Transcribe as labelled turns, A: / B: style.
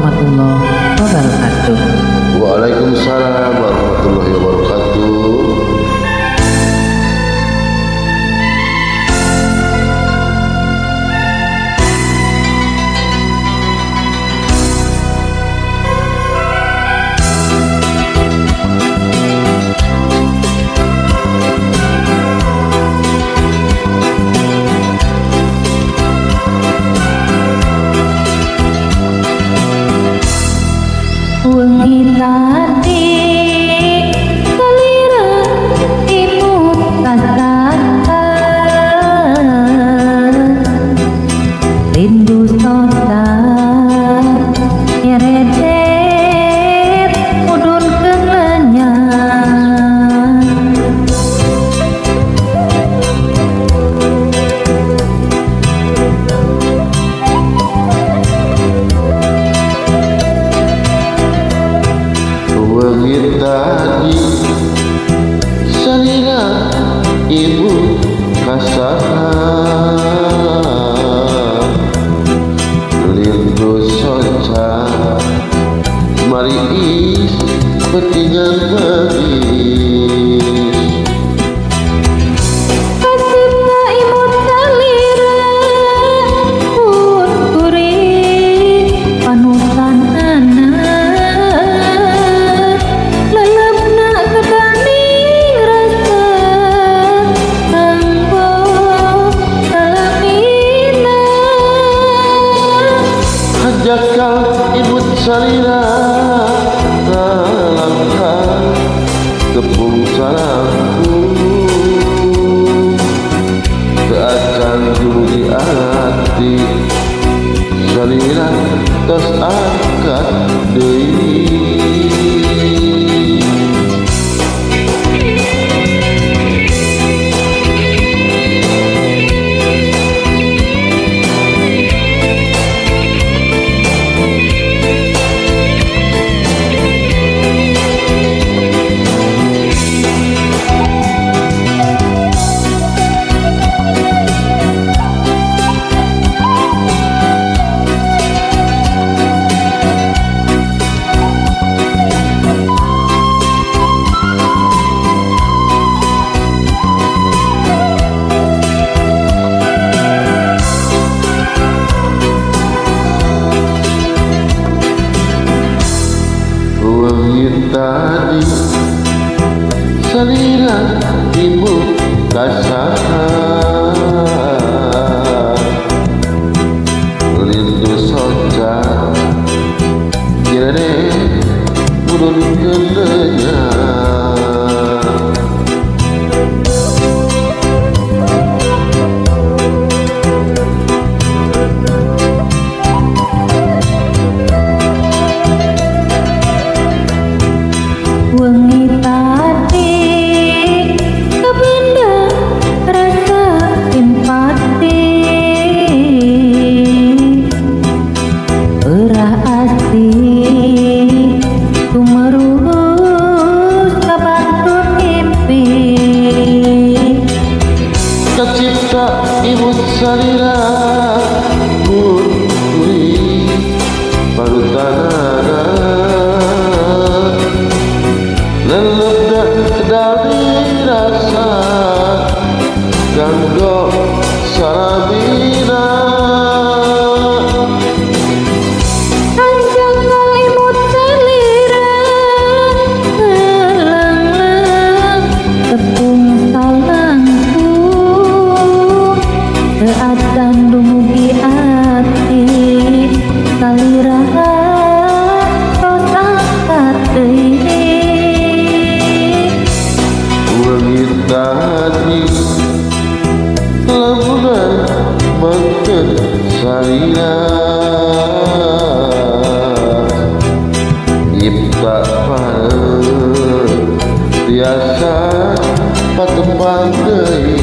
A: warahmatullahi wabarakatuh.
B: Waalaikumsalam warahmatullahi wabarakatuh.
A: Wengi tadi kalira imut kasakan rindu soda nyeredet mudun kenyang
B: Wengi tadi salina ibu kasahan rindu soca mari is petingan bagis
A: kasihna imut kalira pun kuring panusan anak lelebna kedaning rasa anggo salamina
B: hajakal ibu salina langkah tepung salamku keacan dulu di hati salina tos angkat deui. Wengi tadi salina ibu kasahan rindu soca kirane mudun kenyang
A: wengi tadi kebenda rasa simpati erah asih tumerus kabantu mimpi
B: kacipta ibu salina kuri parutanana lelebda dari rasa ganggo sarabina
A: anjang kalimut salira lang-lang tepung salangku keacan dumugi ati salira tos angkat deui.
B: wengi tadi lamunan mangken salina ipta pare biasa patempang deui